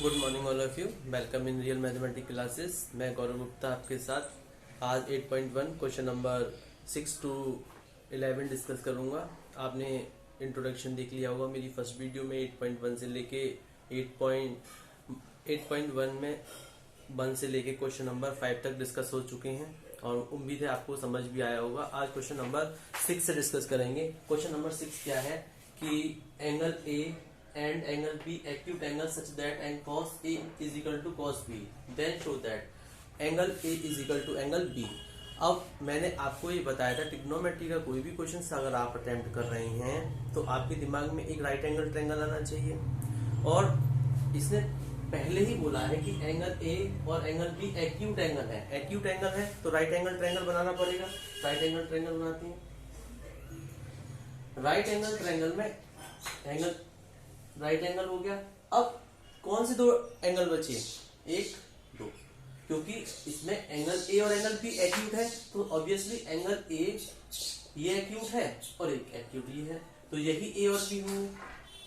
Good morning all of you. Welcome in real mathematics classes. मैं गौरव गुप्ता आपके साथ आज 8.1 क्वेश्चन नंबर 6 to 11 डिस्कस करूंगा। आपने इंट्रोडक्शन देख लिया होगा मेरी फर्स्ट वीडियो में 8.1 से लेके 8.1 में 1 से लेके क्वेश्चन नंबर 5 तक डिस्कस हो चुके हैं और उम्मीद है आपको समझ भी आया होगा। आज क्वेश्चन नंबर 6 से डिस्कस करेंगे। क्वेश्चन नंबर 6 क्या है कि angle A and angle B acute angle such that and cos A is equal to cos B, then show that angle A is equal to angle B। अब मैंने आपको ये बताया था ट्रिग्नोमेट्री का कोई भी क्वेश्चन अगर आप अटेम्प्ट कर रहे हैं तो आपके दिमाग में एक राइट एंगल ट्रायंगल आना चाहिए। और इसने पहले ही बोला है कि एंगल A और एंगल B एक्यूट एंगल है। एक्यूट एंगल है तो राइट एंगल ट्रायंगल बनाना पड़ेगा। राइट एंगल ट्रायंगल बनाते हैं। राइट एंगल ट्रायंगल में एंगल राइट एंगल हो गया। अब कौन से दो एंगल बचे? एक दो, क्योंकि इसमें एंगल ए और एंगल बी एक्यूट है तो ऑब्वियसली एंगल ए ये एक्यूट है और एक एक्यूट ये है, तो यही ए और बी होंगे।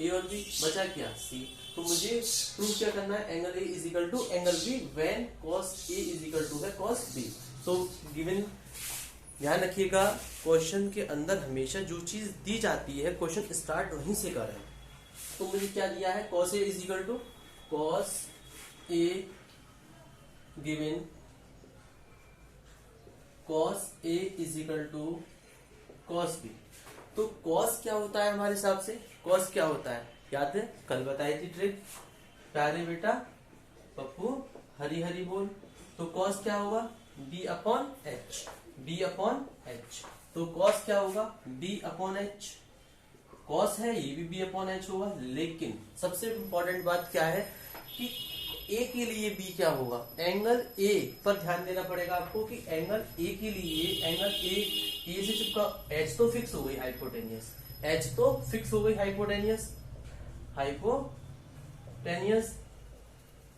ए और बी बचा क्या? सी। तो मुझे प्रूव क्या करना है? Angle A is equal to angle B when cos A is equal to है कॉस बी। तो गिवन ध्यान रखिएगा, क्वेश्चन के अंदर हमेशा जो चीज दी जाती है क्वेश्चन स्टार्ट वहीं से करें। तो मुझे क्या दिया है? cos A is equal to cos A given cos A is equal to cos B। तो cos क्या होता है हमारे हिसाब से? cos क्या होता है याद है? कल बताई थी ट्रिक। प्यारे बेटा पप्पू हरी हरी बोल। तो cos क्या होगा? B upon H। B upon H। तो cos क्या होगा? B upon H। कॉस है ये भी बी अपॉन एच होगा, लेकिन सबसे इंपॉर्टेंट बात क्या है कि ए के लिए बी क्या होगा? एंगल ए पर ध्यान देना पड़ेगा आपको कि एंगल ए के लिए एंगल ए से चिपका। एच तो फिक्स हो गई हाइपोटेनियस, एच तो फिक्स हो गई हाइपोटेनियस,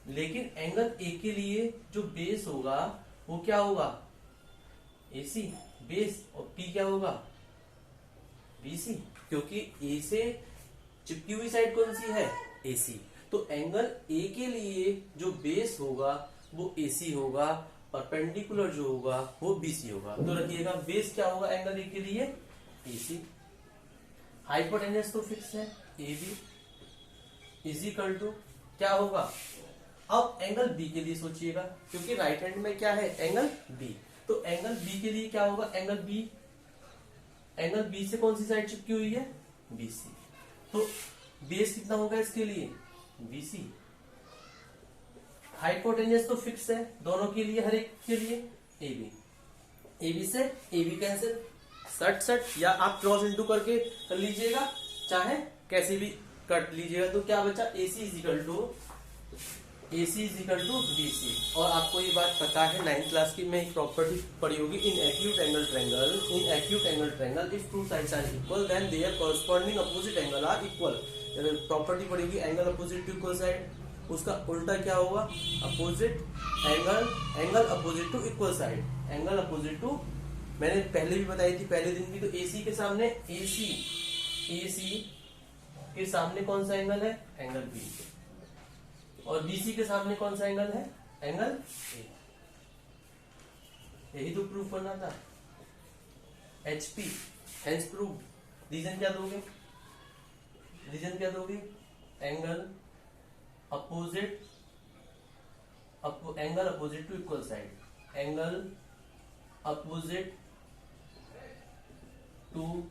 लेकिन एंगल ए के लिए जो बेस होगा वो क्या होगा? AC base. और पी क्या होगा? बीसी, क्योंकि ए से चिपकी हुई साइड कौन सी है? एसी। तो एंगल ए के लिए जो बेस होगा वो एसी होगा, परपेंडिकुलर जो होगा वो बीसी होगा। तो रखिएगा बेस क्या होगा एंगल ए के लिए? एसी। हाइपोटेन्यूस तो फिक्स है A B is equal to क्या होगा? अब एंगल बी के लिए सोचिएगा, क्योंकि राइट हैंड में क्या है? Angle B. तो एंगल बी के लिए क्या होगा? एंगल बी से कौन सी साइड चिपकी हुई है? बीसी। तो बेस कितना होगा इसके लिए? बीसी। हाइपोटेन्यूस तो फिक्स है दोनों के लिए, हर एक के लिए एबी। एबी से एबी कैंसिल, सट या आप क्रॉस इंटू करके कर लीजिएगा, चाहे कैसे भी कट लीजिएगा। तो क्या बचा? AC is equal to BC. और आपको ये बात पता है 9th क्लास की में एक प्रॉपर्टी पढ़ी होगी, in acute angle triangle if two sides are equal then their corresponding opposite angle are equal. Property पढ़ेगी angle opposite to equal side, उसका उल्टा क्या होगा? Opposite angle opposite to equal side. Angle opposite to मैंने पहले भी बताई थी, पहले दिन भी। तो एसी के सामने एसी के सामने कौन सा एंगल है? Angle B. और बीसी के सामने कौन सा एंगल है? एंगल ए। यही तो प्रूफ करना था। HP hence prove. रीजन क्या दोगे? Angle opposite to equal side. Angle opposite to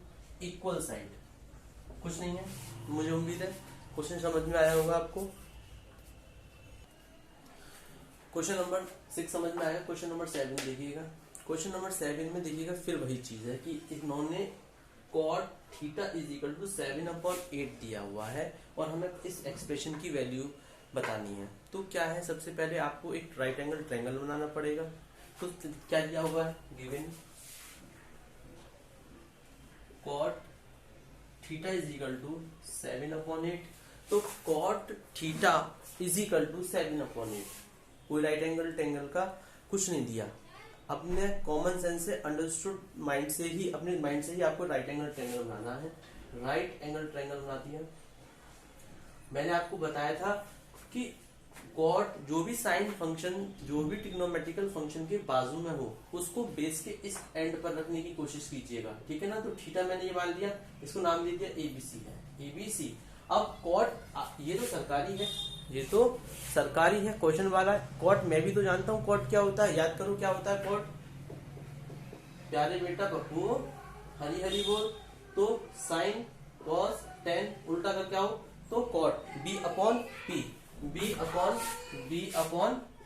equal side. कुछ नहीं है। मुझे उम्मीद है क्वेश्चन समझ में आया होगा आपको। क्वेश्चन नंबर 6 समझ में आया। क्वेश्चन नंबर 7 देखिएगा। क्वेश्चन नंबर 7 में देखिएगा फिर वही चीज है कि इन्होंने cot theta is equal to 7/8 दिया हुआ है और हमें इस एक्सप्रेशन की वैल्यू बतानी है। तो क्या है? सबसे पहले आपको एक राइट एंगल ट्रायंगल बनाना पड़ेगा। तो क्या दिया हुआ है? Given cot theta is equal to 7/8। तो cot theta is equal to 7/8। कोई राइट एंगल ट्रायंगल का कुछ नहीं दिया, अपने कॉमन सेंस से अंडरस्टूड माइंड से ही, अपने माइंड से ही आपको राइट एंगल ट्रायंगल बनाना है। राइट एंगल ट्रायंगल बनाती है। मैंने आपको बताया था कि कॉट जो भी साइन फंक्शन, जो भी ट्रिग्नोमेट्रिकल फंक्शन के बाजू में हो, उसको बेस के इस एंड पर रखने की कोशिश कीजिएगा, ठीक है ना। तो थीटा मैंने ये मान लिया, इसको नाम दे दिया एबीसी है, एबीसी। अब कॉट ये तो सरकारी है, ये तो सरकारी है, क्वेश्चन वाला है। कॉट मैं भी तो जानता हूँ कॉट क्या होता है, याद करो क्या होता है कॉट। प्यारे बेटा पप्पू हरी हरी बोल। तो साइन कॉस टेन उल्टा कर क्या हो, तो cot B upon p, b upon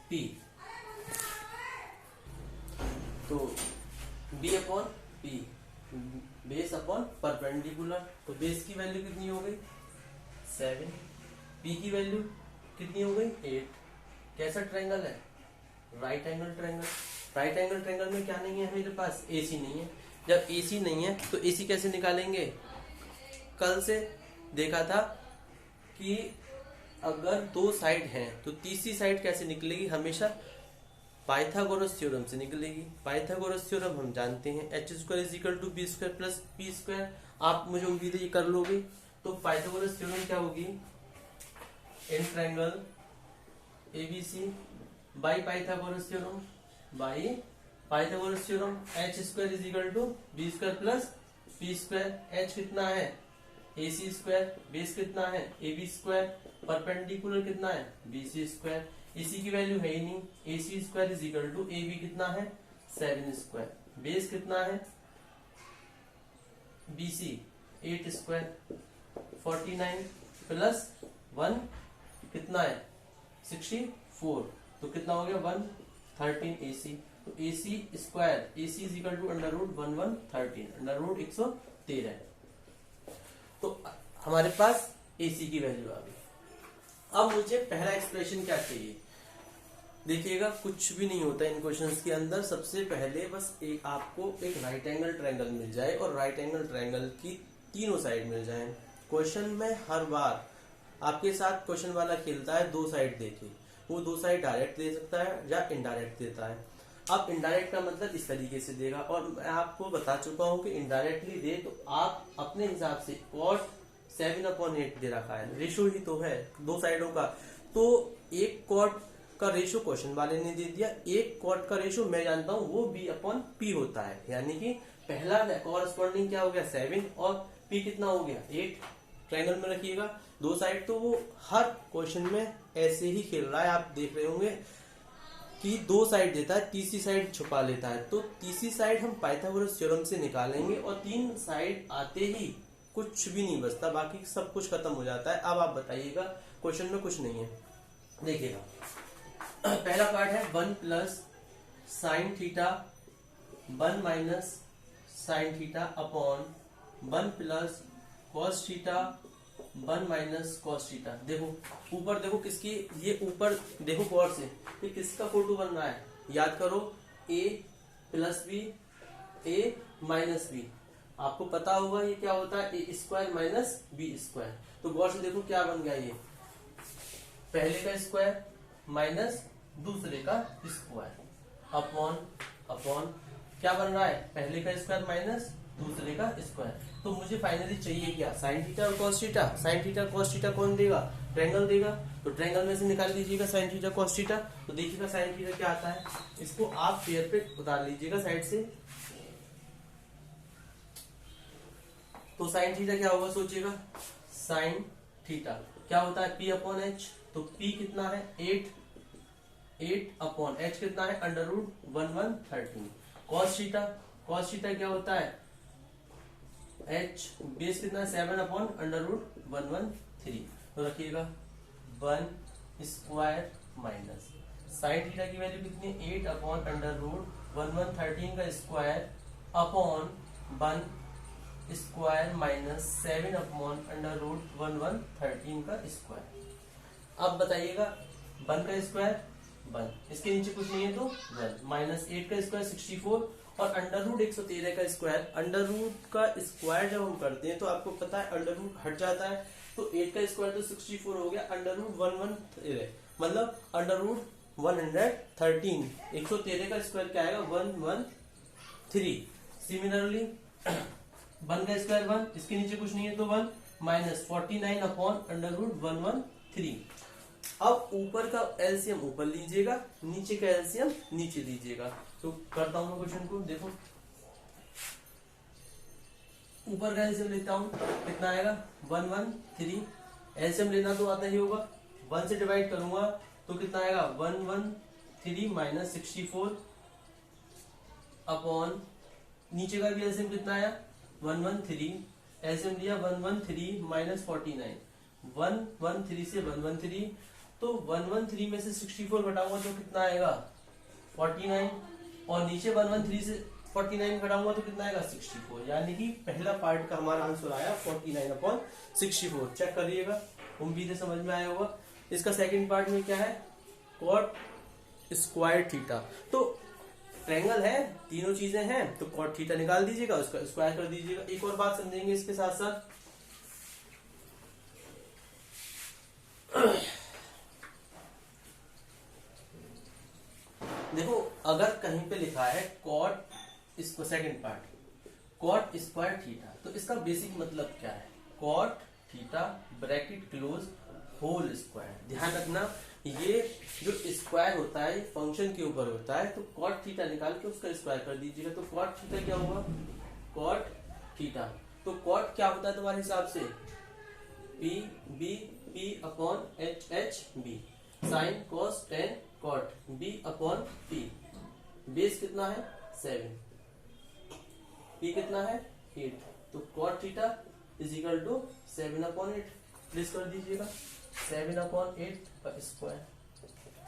p. तो b upon P, base upon perpendicular. तो बेस की वैल्यू कितनी हो गई 7, पी की वैल्यू कितनी हो गई 8। कैसा ट्रायंगल है, right angle triangle. Right angle triangle में क्या नहीं है मेरे पास, एसी नहीं है। जब एसी नहीं है तो एसी कैसे निकालेंगे, कल से देखा था कि अगर दो साइड हैं तो तीसरी साइड कैसे निकलेगी, हमेशा पाइथागोरस थ्योरम से निकलेगी। पाइथागोरस थ्योरम हम जानते हैं, h² = b² + p²। आप मुझे उम्मीद है ये कर लोगे। तो पाइथागोरस थ्योरम क्या होगी, इन triangle ABC by Pythagoras theorem, by Pythagoras theorem h² = b² + p²। h कितना है ac², बेस कितना है ab², परपेंडिकुलर कितना है bc²। इसी की वैल्यू है ही नहीं, ac² = ab कितना है 7², बेस कितना है bc 8², 49 + 1 कितना है 64। तो कितना हो गया 113 ac। तो ac², ac = √113, √113। तो हमारे पास AC की वैल्यू आ गई। अब मुझे पहला एक्सप्रेशन क्या चाहिए, देखिएगा कुछ भी नहीं होता इन क्वेश्चंस के अंदर। सबसे पहले बस आपको एक राइट एंगल ट्रायंगल मिल जाए और राइट एंगल ट्रायंगल की तीनों साइड मिल जाए। क्वेश्चन में हर बार आपके साथ क्वेश्चन वाला खेलता है दो साइड देके, वो दो साइड डायरेक्ट दे सकता है या इनडायरेक्ट देता है। अब इनडायरेक्ट का मतलब इस तरीके से देगा, और मैं आपको बता चुका हूं कि इनडायरेक्टली दे तो आप अपने हिसाब से कॉट 7/8 दे रखा है, रेशो ही तो है दो साइडों का। तो एक कॉट का रेशो क्वेश्चन वाले ने दे दिया, एक कॉट का रेशो मैं जानता हूं वो b/p होता है। यानी कि पहला कॉरस्पॉन्डिंग क्या हो गया 7 और p कितना हो गया 8। ट्रायंगल में रखिएगा दो साइड, तो वो हर क्वेश्चन में ऐसे ही खेल रहा है। आप देख रहे होंगे कि दो साइड देता है, तीसरी साइड छुपा लेता है। तो तीसरी साइड हम पाइथागोरस थ्योरम से निकालेंगे और तीन साइड आते ही कुछ भी नहीं बचता, बाकी सब कुछ खत्म हो जाता है। अब आप बताइएगा क्वेश्चन में कुछ नहीं है, देखिएगा पहला पार्ट है 1 + sin theta 1 - sin theta upon 1 + cos theta 1 - cos theta. देखो ऊपर देखो किसकी, ये ऊपर देखो गौर से, ये किसका फोटो बन रहा है, याद करो a + b a - b। आपको पता होगा ये क्या होता है a² - b²। तो गौर से देखो क्या बन गया, ये पहले का स्क्वायर माइनस दूसरे का स्क्वायर अपॉन क्या बन रहा है, पहले का स्क्वायर माइनस दूसरे का स्क्वायर। तो मुझे फाइनली चाहिए क्या, साइन थीटा और cos theta. Sine theta cos theta कौन देगा, ट्रायंगल देगा। तो ट्रायंगल में से निकाल लीजिएगा साइन थीटा कॉस थीटा। तो देखिएगा साइन थीटा क्या आता है, इसको आप पेयर पे उतार लीजिएगा साइड से। तो साइन थीटा क्या होगा सोचिएगा, साइन थीटा क्या होता है p/h। तो p कितना है 8/h कितना है √113। कॉस थीटा क्या होता है h, बेस कितना है 7/√113। तो रखिएगा 1² माइनस साइन थीटा की वैल्यू कितनी है 8/√113 का स्क्वायर अपॉन 1² माइनस 7/√113 का स्क्वायर। अब बताइएगा 1 का स्क्वायर 1, इसके नीचे कुछ नहीं है तो 1 माइनस 8 का स्क्वायर 64 और √113 का स्क्वायर। अंडर रूट का स्क्वायर जब हम करते हैं तो आपको पता है अंडर रूट हट जाता है, तो 8 का स्क्वायर तो 64 हो गया, √113 मतलब √113। 113 का स्क्वायर क्या आएगा 113। सिमिलरली 1 का स्क्वायर 1, इसके नीचे कुछ नहीं है तो 1 माइनस 49/√113। अब ऊपर का एलसीएम ऊपर लीजिएगा, नीचे का एलसीएम नीचे लीजिएगा। तो करता हूं मैं क्वेश्चन को, देखो ऊपर का एलसीएम लेता हूं, कितना आएगा 113। एलसीएम लेना तो आता ही होगा, 1 से डिवाइड करूंगा तो कितना आएगा 113 माइनस 64 अपॉन नीचे का भी एलसीएम कितना आया 113। एलसीएम लिया 113 माइनस 49, 113 से 113, तो 113 में से 64 घटाऊंगा तो कितना आएगा 49, और नीचे 113 से 49 घटाऊंगा तो कितना आएगा 64। यानी कि पहला पार्ट का हमारा आंसर आया 49 अपॉन 64। चेक करिएगा, उम्मीद है समझ में आया होगा। इसका सेकंड पार्ट में क्या है, कॉट स्क्वायर थीटा। तो ट्रायंगल है, तीनों चीजें हैं, तो कॉट थीटा निकाल दीजिएगा, उसका स्क्वायर कर दीजिएगा। एक और बात समझेंगे इसके साथ साथ, देखो अगर कहीं पे लिखा है कॉट, इसको second part cot square theta, तो इसका बेसिक मतलब क्या है, cot theta bracket close whole square. ध्यान रखना ये जो स्क्वायर होता है फंक्शन के ऊपर होता है, तो कॉट थीटा निकाल के उसका स्क्वायर कर दीजिएगा। तो कॉट थीटा क्या होगा, कॉट थीटा, तो कॉट क्या होता है तुम्हारे हिसाब से, P B P upon H H B, sine cos tan cot B upon P. Base कितना है 7, पी कितना है 8, तो cot theta is equal to 7 upon 8। Please कर दीजिएगा 7 अपॉन 8 का स्क्वायर,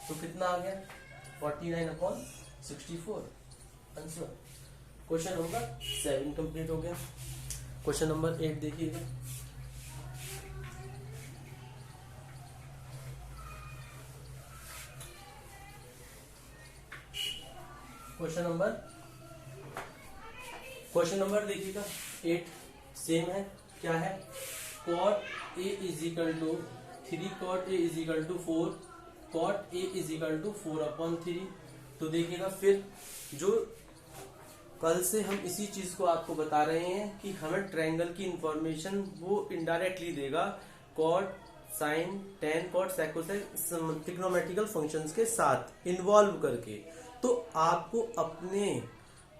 तो कितना आ गया 49 upon 64 answer. Question number 7 complete हो गया। क्वेश्चन नंबर 8 देखिएगा, क्वेश्चन नंबर देखिएगा 8 सेम है, क्या है, cot A is equal to 3 cot A is equal to 4, cot A is equal to 4 upon 3। तो देखिएगा फिर जो कल से हम इसी चीज को आपको बता रहे हैं कि हमें ट्रायंगल की इंफॉर्मेशन वो इनडायरेक्टली देगा, cot sine tan cot sec cosec trigonometrical functions के साथ इन्वॉल्व करके। तो आपको अपने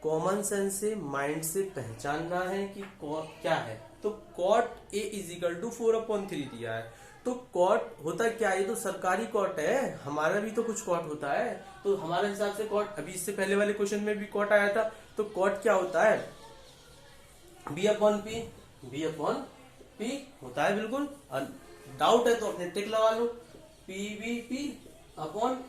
कॉमन सेंस से माइंड से पहचानना है कि क्या है। तो cot A is equal to 4 upon 3 दिया है, तो कॉट होता क्या है, ये तो सरकारी कॉट है, हमारा भी तो कुछ कॉट होता है। तो हमारे हिसाब से कॉट, अभी इससे पहले वाले क्वेश्चन में भी कॉट आया था, तो कॉट क्या होता है b upon p, b upon p होता है बिल्कुल। डाउट है तो अपने टिक लगा लो, p B P upon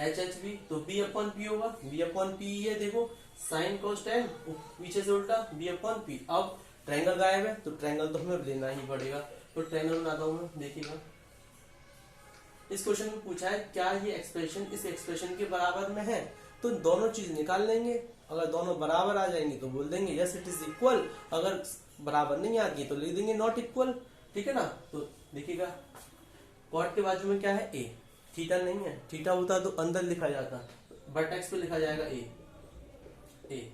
H H b, तो बी अपॉन पी होगा, बी अपॉन पी है। देखो साइन कोस टेन पीछे से उल्टा बी अपॉन पी। अब ट्रायंगल गायब है तो ट्रायंगल तो हमें लेना ही पड़ेगा, तो ट्रायंगल बनाता हूं मैं, देखिएगा। इस क्वेश्चन में पूछा है क्या ये एक्सप्रेशन इस एक्सप्रेशन के बराबर में है, तो दोनों चीज निकाल लेंगे। अगर दोनों बराबर आ जाएंगे तो बोल देंगे यस इट इज इक्वल, अगर बराबर नहीं आती तो लिख देंगे नॉट इक्वल, ठीक है ना। तो देखिएगा कॉट के बाजू में क्या है ए, थीटा नहीं है, थीटा होता तो अंदर लिखा जाता, वर्टेक्स पे लिखा जाएगा ए, ए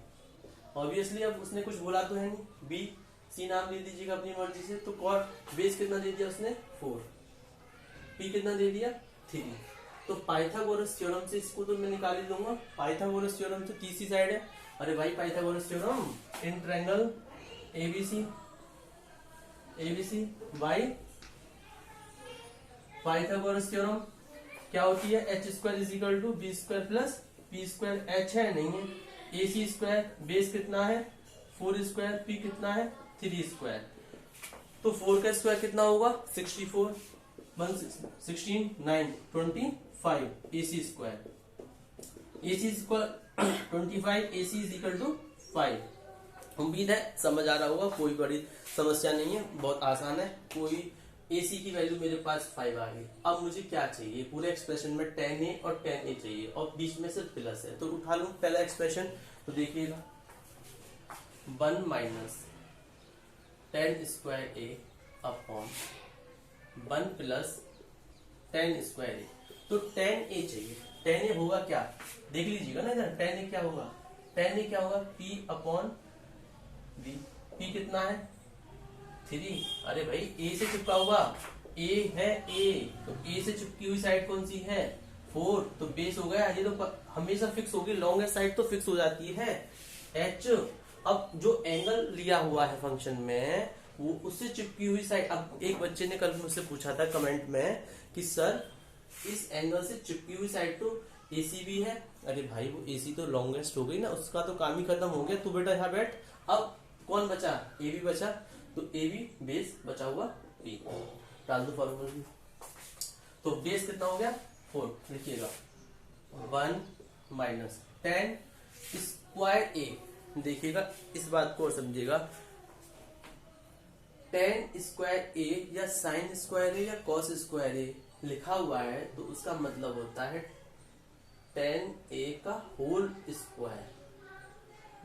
ऑब्वियसली। अब उसने कुछ बोला तो है नहीं, बी सी नाम ले दीजिएगा अपनी मर्जी से। तो कॉट बेस कितना दे दिया उसने 4, पी कितना दे दिया 3, तो पाइथागोरस थ्योरम से इसको तो मैं निकाल ही लूंगा। पाइथागोरस थ्योरम तो तीसरी साइड है, अरे भाई Pythagoras theorem in triangle ABC by Pythagoras theorem क्या होती है, H square is equal to B square plus P square, H है नहीं है, ए सी स्क्वायर बेस कितना है 4 स्क्वायर, पी कितना है 3 स्क्वायर, तो 4 का स्क्वायर कितना होगा 64, 16 9 25 AC square, AC square 25 AC is equal to 5। उम्मीद है समझ आ रहा होगा, कोई बड़ी समस्या नहीं है, बहुत आसान है। कोई AC की वैल्यू मेरे पास 5 आ गई। अब मुझे क्या चाहिए, पूरे एक्सप्रेशन में tan A और tan A चाहिए और बीच में सिर्फ प्लस है, तो उठा लूं पहला एक्सप्रेशन। तो देखिएगा 1 minus tan square A upon 1 plus tan square A, तो tan A चाहिए। tan A होगा क्या, देख लीजिएगा ना इधर, tan A क्या होगा, tan A क्या होगा P अपॉन B, P कितना है 3, अरे भाई A से चिपका हुआ, ए है ए, तो ए से चिपकी हुई साइड कौन सी है 4, तो बेस हो गया। ये तो हमेशा फिक्स होगी, लॉन्गेस्ट साइड तो फिक्स हो जाती है एच। अब जो एंगल लिया हुआ है फंक्शन में वो उससे चिपकी हुई साइड। अब एक बच्चे ने कल मुझसे पूछा था कमेंट में कि सर इस एंगल से चिपकी हुई साइड तो एसी भी है। अरे भाई वो एसी तो लॉन्गेस्ट हो गई ना, उसका तो काम ही खत्म हो गया। तू बेटा यहाँ बैठ। अब कौन बचा, ए बी बचा, तो ए बी बेस बचा हुआ बी, डाल दो फॉर्मूला में। तो बेस कितना हो गया 4, लिखिएगा 1 माइनस 10 स्क्वायर ए। देखिएगा इस बात को और समझिएगा, 10 स्क्वायर ए या साइन स्क्वायर ए या कॉस स्क्वायर ए लिखा हुआ है तो उसका मतलब होता है 10a का होल स्क्वायर।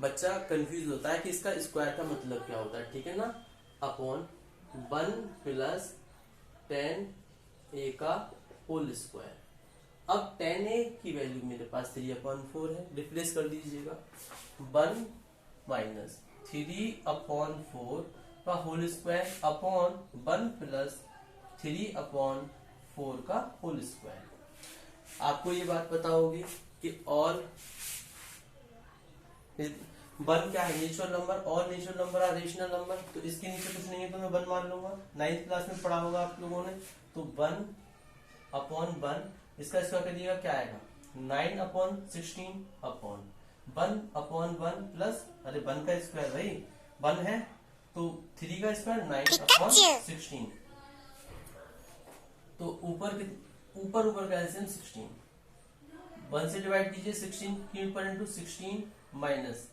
बच्चा कंफ्यूज होता है कि इसका स्क्वायर का मतलब क्या होता है, ठीक है ना, अपॉन 1 प्लस 10a का होल स्क्वायर। अब 10a की वैल्यू मेरे पास 3/4 है, रिप्लेस कर दीजिएगा। 1 माइनस 3/4 का होल स्क्वायर अपॉन 1 प्लस 3/4 का होल स्क्वायर। आपको ये बात पता होगी कि और 1 क्या है, नेचुरल नंबर, और नेचुरल नंबर है रेशनल नंबर, तो इसके नीचे कुछ नहीं है तो मैं 1 मान लूंगा। 9th क्लास में पढ़ा होगा आप लोगों ने। तो 1/1 इसका स्क्वायर करिएगा क्या आएगा 9/16 अपॉन 1/1 प्लस, अरे 1 का स्क्वायर भाई 1 है तो 3 का स्क्वायर 9/16। तो ऊपर का एलसीएम 16, 1 से डिवाइड कीजिए 16 के ऊपर इंटू 16 माइनस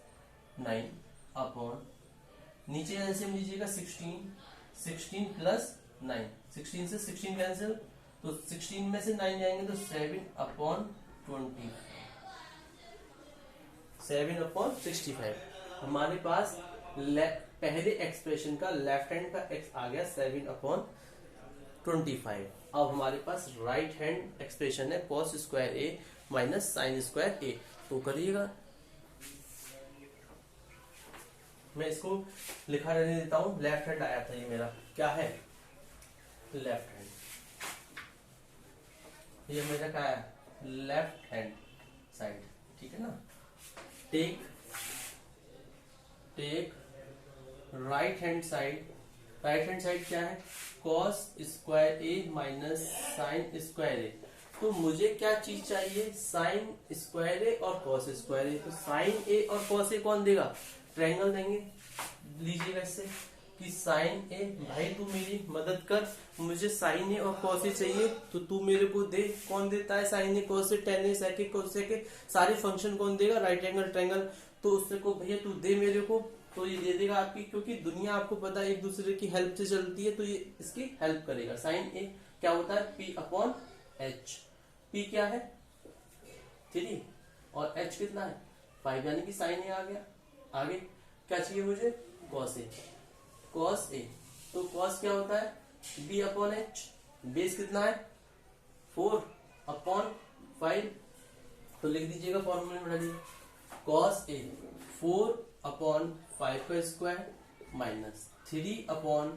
9 अपॉन नीचे एलसीएम लीजिएगा 16 प्लस 9, 16 से 16 कैंसिल, तो 16 में से 9 जाएंगे तो 7/20, 7/65। हमारे पास पहले एक्सप्रेशन का लेफ्ट हैंड का एक्स आ गया 7/25। अब हमारे पास राइट हैंड एक्सप्रेशन है cos square A minus sine square A. तो करिएगा, मैं इसको लिखा रहने देता हूं। लेफ्ट हैंड आया था, ये मेरा क्या है लेफ्ट हैंड, ये मेरा क्या है लेफ्ट हैंड साइड, ठीक है ना। Take right hand side, right hand side क्या है cos square A minus sine square A. तो मुझे क्या चीज चाहिए साइन स्क्वायर ए और कॉस स्क्वायर ए। तो साइन ए और कॉस ए कौन देगा, ट्रायंगल देंगे। लीजिएगा इससे कि साइन ए, भाई तू मेरी मदद कर, मुझे साइन ए और कॉस ए चाहिए तो तू मेरे को दे। कौन देता है sign A cos A, ten ए सेक ए कोस ए के सारे फंक्शन कौन देगा, राइट एंगल ट्रायंगल। तो उससे को भैया तू दे मेरे को, तो ये दे देगा आपकी, क्योंकि दुनिया आपको पता है एक दूसरे की हेल्प से चलती है, तो ये इसकी हेल्प करेगा। साइन ए क्या होता है P/H। P क्या है 3 और H कितना है 5, यानी कि साइन ए आ गया। आगे क्या चाहिए मुझे कॉस ए, तो कॉस क्या होता है B/H। बेस कितना है 4/5, तो लिख दीजिएगा फॉर्मूले में डालिए कॉस ए 4/5 का स्क्वायर माइनस 3/5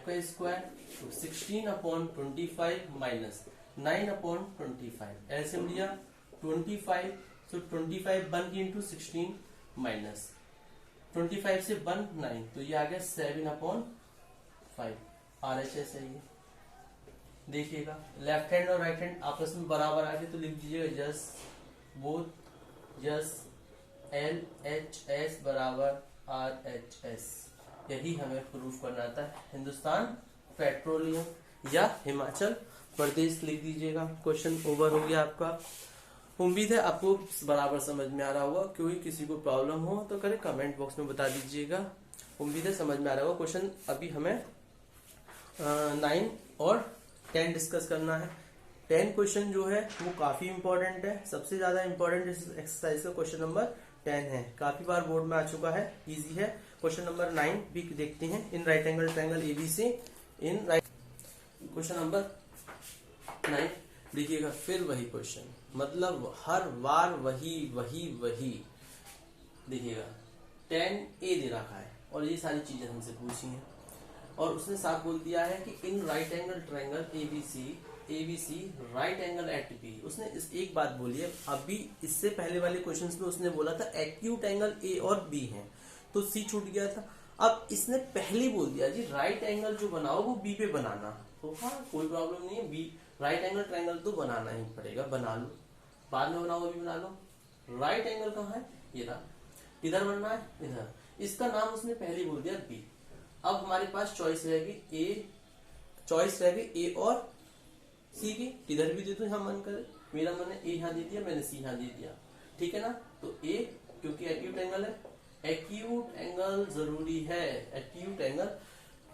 का स्क्वायर, तो 16/25 माइनस 9/25। एलसीएम लिया 25, तो 25 1 की इंटू 16 माइनस 25 से 1 9, तो ये आ गया 7/5। RHS है ये। देखिएगा लेफ्ट हैंड और राइट हैंड आपस में बराबर आ गए, तो लिख दीजिएगा जस LHS बराबर RHS। यही हमें प्रूफ करना था। हिंदुस्तान पेट्रोलियम या हिमाचल प्रदेश लिख दीजिएगा। क्वेश्चन ओवर हो गया आपका। उम्मीद है आपको बराबर समझ में आ रहा होगा। कोई किसी को प्रॉब्लम हो तो करे कमेंट बॉक्स में बता दीजिएगा। उम्मीद है समझ में आ रहा होगा। क्वेश्चन अभी हमें 9 और 10 डिस्कस करना है। 10 क्वेश्चन जो है वो काफी इंपॉर्टेंट है। सबसे ज्यादा इंपॉर्टेंट एक्सरसाइज का क्वेश्चन नंबर 10 है। काफी बार बोर्ड में आ चुका है, इजी है। क्वेश्चन नंबर 9 भी देखते हैं। इन right angle triangle ABC in right. Question number 9 देखिएगा, फिर वही क्वेश्चन, मतलब हर बार वही देखिएगा। 10A दे रखा है और ये सारी चीजें हमसे पूछी हैं। और उसने साफ बोल दिया है कि in right angle triangle ABC right angle at B. उसने इस एक बात बोली है। अभी इससे पहले वाले क्वेश्चंस में उसने बोला था एक्यूट एंगल ए और बी है, तो सी छूट गया था। अब इसने पहले बोल दिया जी राइट एंगल जो बनाओ वो बी पे बनाना, तो हाँ कोई प्रॉब्लम नहीं है, बी राइट एंगल ट्रायंगल तो बनाना ही पड़ेगा, बना लो, बाद में बनाओ अभी बना लो। राइट एंगल कहाँ है, ये रहा, इधर बनना है, इधर, इसका नाम उसने पहले बोल दिया बी। अब हमारे पास चॉइस रहेगी ए और सी की, इधर भी दे दो यहाँ मन करे, मेरा मैंने ए यहाँ दे दिया, मैंने सी यहाँ दे दिया, ठीक है ना। तो ए क्योंकि एक्यूट एंगल है, एक्यूट एंगल जरूरी है, एक्यूट एंगल।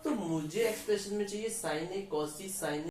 तो मुझे एक्सप्रेशन में चाहिए साइन ए कॉस सी साइन